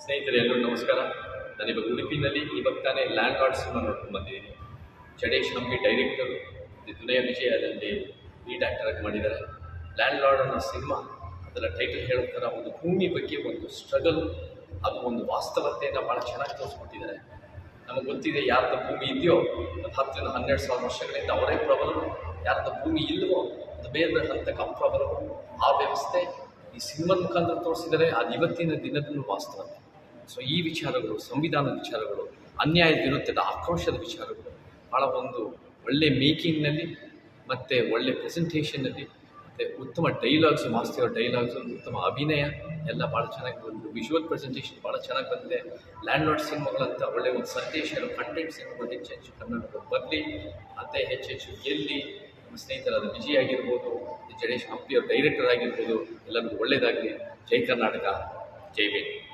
ಸ್ನೇಹಿತರೆ ಎಲ್ಲರೂ ನಮಸ್ಕಾರ. ನಾನಿವಾಗ ಉಡುಪಿನಲ್ಲಿ ಇವಾಗ ತಾನೇ ಲ್ಯಾಂಡ್ ಲಾರ್ಡ್ ಸಿನಿಮಾ ನೋಡ್ಕೊಂಡು ಬಂದಿದ್ದೀನಿ. ಜಡೇಶ್ ಹಂಪಿ ಡೈರೆಕ್ಟರು, ದುನಿಯಾ ವಿಜಯ್ ಅದರಲ್ಲಿ ಲೀಡ್ ಆ್ಯಕ್ಟರ್ ಆಗಿ ಮಾಡಿದ್ದಾರೆ. ಲ್ಯಾಂಡ್ ಲಾರ್ಡ್ ಅನ್ನೋ ಸಿನಿಮಾ ಅದರ ಟೈಟಲ್ ಹೇಳೋ ಥರ ಒಂದು ಭೂಮಿ ಬಗ್ಗೆ ಒಂದು ಸ್ಟ್ರಗಲ್, ಅದು ಒಂದು ವಾಸ್ತವತೆಯನ್ನು ಭಾಳ ಚೆನ್ನಾಗಿ ತೋರಿಸ್ಕೊಟ್ಟಿದ್ದಾರೆ. ನಮಗೆ ಗೊತ್ತಿದೆ, ಯಾರ್ದು ಭೂಮಿ ಇದೆಯೋ ಅದು 10,000-12,000 ವರ್ಷಗಳಿಂದ ಅವರೇ ಪ್ರಬಲರು, ಯಾರ್ದು ಭೂಮಿ ಇಲ್ಲವೋ ಅದು ಬೇರೆ ಬೇರೆ ಹಂತಕ್ಕೆ ಅಪ್ರಬಲರು. ಆ ವ್ಯವಸ್ಥೆ ಈ ಸಿನಿಮಾದ ಮುಖಾಂತರ ತೋರಿಸಿದರೆ ಅದು ಇವತ್ತಿನ ದಿನದಲ್ಲೂ ವಾಸ್ತವತೆ. ಸೊ ಈ ವಿಚಾರಗಳು, ಸಂವಿಧಾನದ ವಿಚಾರಗಳು, ಅನ್ಯಾಯದ ವಿರುದ್ಧದ ಆಕ್ರೋಶದ ವಿಚಾರಗಳು ಭಾಳ ಒಂದು ಒಳ್ಳೆ ಮೇಕಿಂಗ್ನಲ್ಲಿ ಮತ್ತು ಒಳ್ಳೆ ಪ್ರೆಸೆಂಟೇಷನ್ನಲ್ಲಿ ಮತ್ತು ಉತ್ತಮ ಡೈಲಾಗ್ಸ್, ಮಾಸ್ತಿರೋ ಡೈಲಾಗ್ಸು, ಉತ್ತಮ ಅಭಿನಯ ಎಲ್ಲ ಭಾಳ ಚೆನ್ನಾಗಿ ಬಂದು, ವಿಜುವಲ್ ಪ್ರೆಸೆಂಟೇಷನ್ ಭಾಳ ಚೆನ್ನಾಗಿ ಬಂದಿದೆ. ಲ್ಯಾಂಡ್ ಲಾರ್ಡ್ ಸಿನಿಮಾಗಳಂತ ಒಳ್ಳೆ ಒಂದು ಸಂದೇಶ ಹೇಳೋ ಕಂಟೆಂಟ್ ಸಿನಿಮಾಗಳು ಹೆಚ್ಚೆಚ್ಚು ಕನ್ನಡದಲ್ಲಿ ಬರಲಿ, ಮತ್ತು ಹೆಚ್ಚೆಚ್ಚು ಗೆಲ್ಲಿ. ನಮ್ಮ ಸ್ನೇಹಿತರಾದ ವಿಜಯ್ ಆಗಿರ್ಬೋದು, ಜಡೇಶ್ ಹಂಪಿಯವ್ರ ಡೈರೆಕ್ಟರ್ ಆಗಿರ್ಬೋದು, ಎಲ್ಲರಿಗೂ ಒಳ್ಳೆಯದಾಗಲಿ. ಜೈ ಕರ್ನಾಟಕ, ಜೈ ಬೇಲ್.